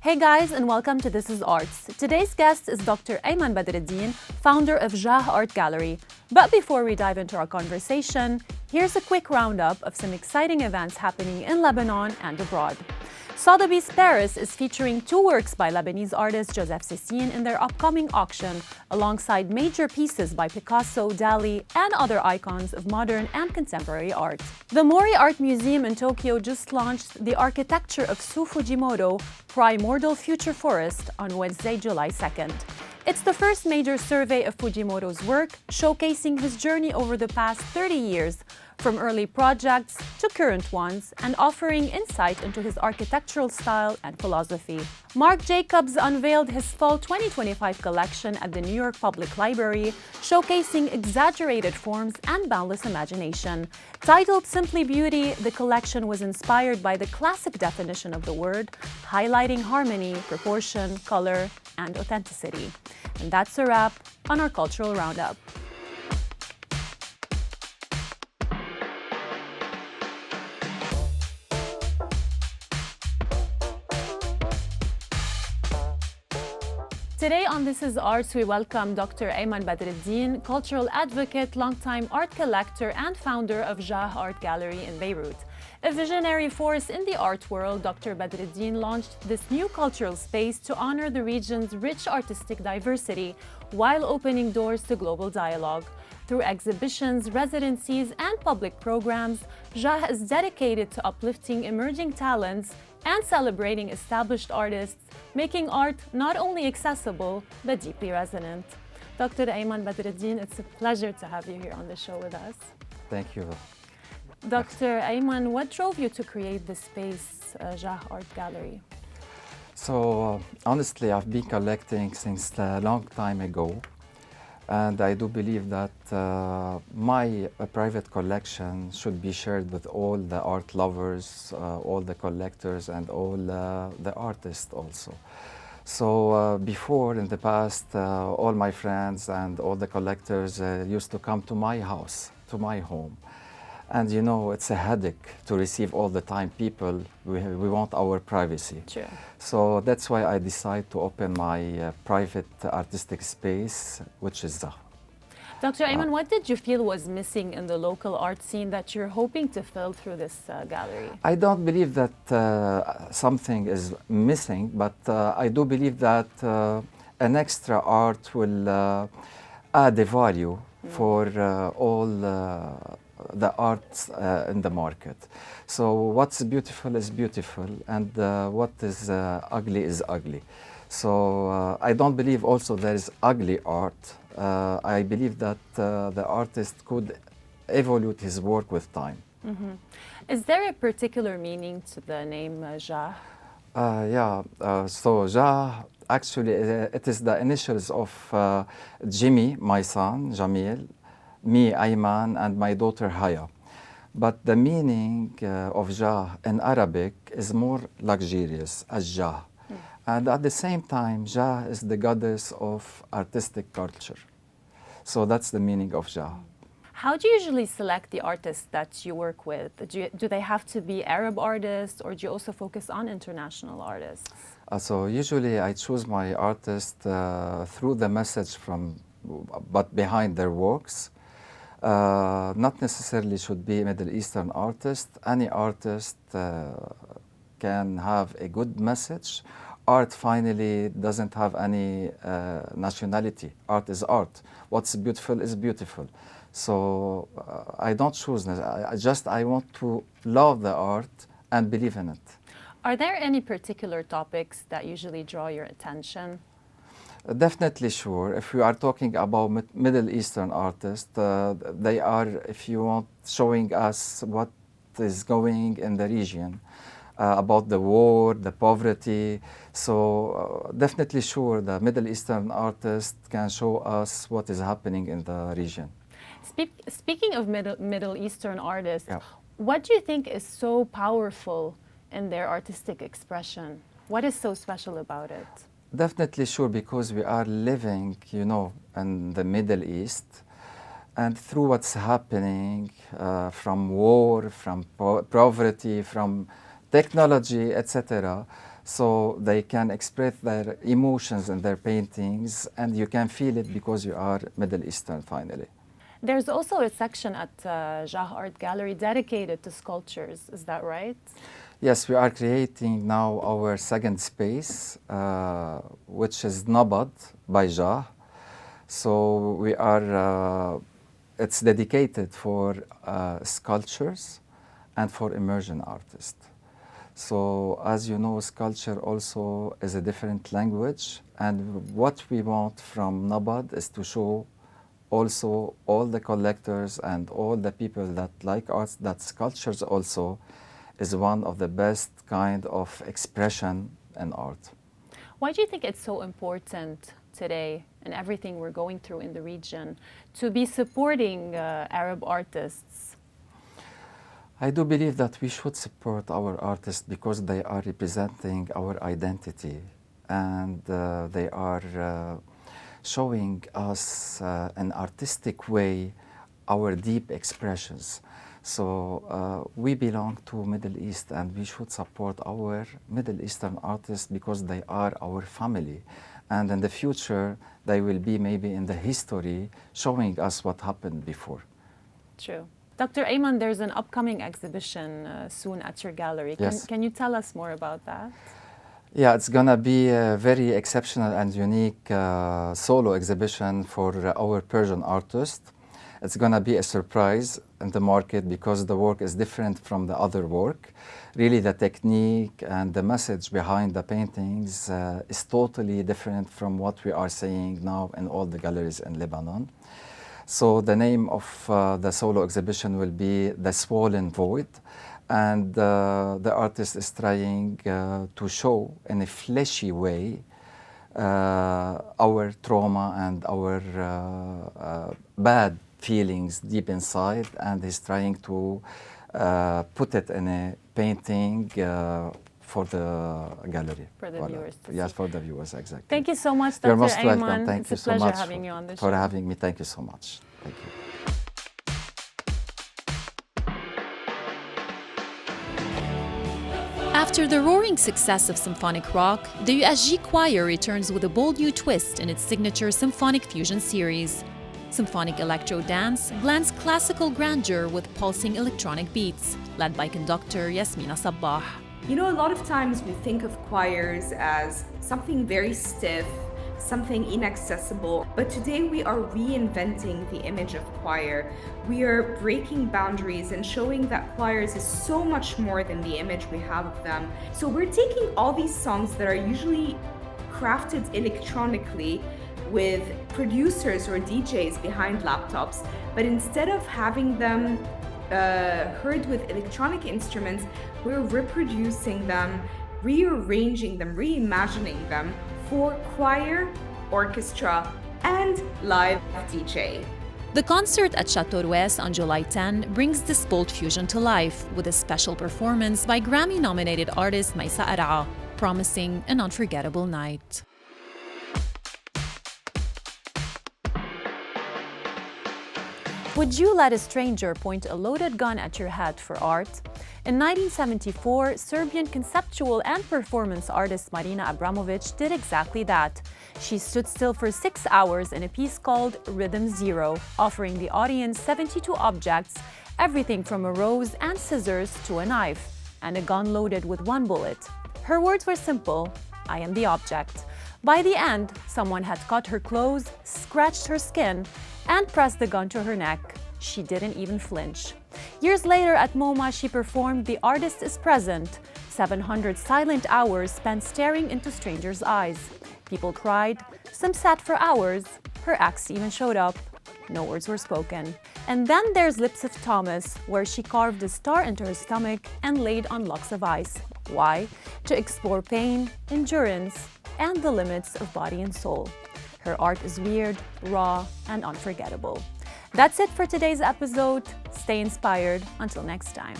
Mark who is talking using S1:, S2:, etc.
S1: Hey guys, and welcome to This is Arts. Today's guest is Dr. Ayman Badreddine, founder of JAH Art Gallery. But before we dive into our conversation, here's a quick roundup of some exciting events happening in Lebanon and abroad. Sotheby's Paris is featuring two works by Lebanese artist Joseph Cécine in their upcoming auction, alongside major pieces by Picasso, Dali, and other icons of modern and contemporary art. The Mori Art Museum in Tokyo just launched The Architecture of Su Fujimoto, Primordial Future Forest on Wednesday, July 2nd. It's the first major survey of Fujimoto's work, showcasing his journey over the past 30 years, from early projects to current ones, and offering insight into his architectural style and philosophy. Marc Jacobs unveiled his fall 2025 collection at the New York Public Library, showcasing exaggerated forms and boundless imagination. Titled Simply Beauty, the collection was inspired by the classic definition of the word, highlighting harmony, proportion, color, and authenticity. And that's a wrap on our cultural roundup. Today on This is Arts, we welcome Dr. Ayman Badreddine, cultural advocate, longtime art collector, and founder of JAH Art Gallery in Beirut. A visionary force in the art world, Dr. Badreddine launched this new cultural space to honor the region's rich artistic diversity while opening doors to global dialogue. Through exhibitions, residencies, and public programs, JAH is dedicated to uplifting emerging talents and celebrating established artists, making art not only accessible, but deeply resonant. Dr. Ayman Badreddine, it's a pleasure to have you here on the show with us.
S2: Thank you.
S1: Dr. Ayman, what drove you to create this space, JAH Art Gallery?
S2: So, honestly, I've been collecting since a long time ago. And I do believe that my private collection should be shared with all the art lovers, all the collectors, and all the artists also. So before, in the past, all my friends and all the collectors used to come to my house, to my home. And you know, it's a headache to receive all the time people. We want our privacy.
S1: Sure.
S2: So that's why I decided to open my private artistic space, which is JAH.
S1: Dr. Ayman, what did you feel was missing in the local art scene that you're hoping to fill through this gallery?
S2: I don't believe that something is missing, but I do believe that an extra art will add a value for all the arts in the market. So what's beautiful is beautiful, and what is ugly is ugly. So I don't believe also there is ugly art. I believe that the artist could evolve his work with time.
S1: Mm-hmm. Is there a particular meaning to the name JAH?
S2: So JAH, actually, it is the initials of Jimmy, my son, Jamil, me, Ayman, and my daughter, Haya. But the meaning of JAH in Arabic is more luxurious, as JAH. And at the same time, JAH is the goddess of artistic culture. So that's the meaning of JAH.
S1: How do you usually select the artists that you work with? Do they have to be Arab artists, or do you also focus on international artists?
S2: So usually I choose my artists through the message but behind their works. Not necessarily should be Middle Eastern artist. Any artist can have a good message. Art finally doesn't have any nationality. Art is art. What's beautiful is beautiful. So I don't choose. I want to love the art and believe in it.
S1: Are there any particular topics that usually draw your attention?
S2: Definitely, sure. If we are talking about Middle Eastern artists, they are, if you want, showing us what is going in the region, about the war, the poverty. So definitely, sure, the Middle Eastern artists can show us what is happening in the region.
S1: Speaking of Middle Eastern artists, what do you think is so powerful in their artistic expression? What is so special about it?
S2: Definitely, sure, because we are living, you know, in the Middle East, and through what's happening from war, from poverty, from technology, etc. So they can express their emotions in their paintings, and you can feel it because you are Middle Eastern finally.
S1: There's also a section at JAH Art Gallery dedicated to sculptures, is that right?
S2: Yes, we are creating now our second space, which is Nabad by JAH. So we are, it's dedicated for sculptures and for immersion artists. So as you know, sculpture also is a different language, and what we want from Nabad is to show also all the collectors and all the people that like arts, that sculptures also is one of the best kind of expression in art.
S1: Why do you think it's so important today in everything we're going through in the region to be supporting Arab artists?
S2: I do believe that we should support our artists because they are representing our identity, and they are showing us an artistic way our deep expressions. So we belong to Middle East, and we should support our Middle Eastern artists because they are our family. And in the future, they will be maybe in the history showing us what happened before.
S1: True. Dr. Ayman, there's an upcoming exhibition soon at your gallery.
S2: Yes.
S1: Can you tell us more about that?
S2: Yeah, it's gonna be a very exceptional and unique solo exhibition for our Persian artists. It's gonna be a surprise in the market because the work is different from the other work. Really, the technique and the message behind the paintings is totally different from what we are seeing now in all the galleries in Lebanon. So the name of the solo exhibition will be The Swollen Void. And the artist is trying to show in a fleshy way our trauma and our bad feelings deep inside, and he's trying to put it in a painting for the gallery.
S1: For the viewers to
S2: Yes,
S1: see.
S2: for the viewers, exactly.
S1: Thank you so much, Dr.
S2: You're most
S1: Ayman.
S2: welcome. Thank you
S1: it's a
S2: so
S1: pleasure
S2: much
S1: having you on the show.
S2: for having me. Thank you so much. Thank you.
S3: After the roaring success of symphonic rock, the USJ Choir returns with a bold new twist in its signature Symphonic Fusion series. Symphonic Electro-Dance blends classical grandeur with pulsing electronic beats, led by conductor Yasmina Sabbah.
S4: You know, a lot of times we think of choirs as something very stiff, something inaccessible, but today we are reinventing the image of choir. We are breaking boundaries and showing that choirs is so much more than the image we have of them. So we're taking all these songs that are usually crafted electronically with producers or DJs behind laptops, but instead of having them heard with electronic instruments, we're reproducing them, rearranging them, reimagining them for choir, orchestra, and live DJ.
S3: The concert at Chateau Rouesse on July 10 brings this bold fusion to life with a special performance by Grammy-nominated artist Maysa Ar'a, promising an unforgettable night.
S1: Would you let a stranger point a loaded gun at your head for art? In 1974, Serbian conceptual and performance artist Marina Abramovic did exactly that. She stood still for 6 hours in a piece called Rhythm Zero, offering the audience 72 objects, everything from a rose and scissors to a knife, and a gun loaded with 1 bullet. Her words were simple: I am the object. By the end, someone had cut her clothes, scratched her skin, and pressed the gun to her neck. She didn't even flinch. Years later at MoMA, she performed The Artist is Present, 700 silent hours spent staring into strangers' eyes. People cried, some sat for hours, her acts even showed up. No words were spoken. And then there's Lips of Thomas, where she carved a star into her stomach and laid on blocks of ice. Why? To explore pain, endurance, and the limits of body and soul. Her art is weird, raw, and unforgettable. That's it for today's episode. Stay inspired. Until next time.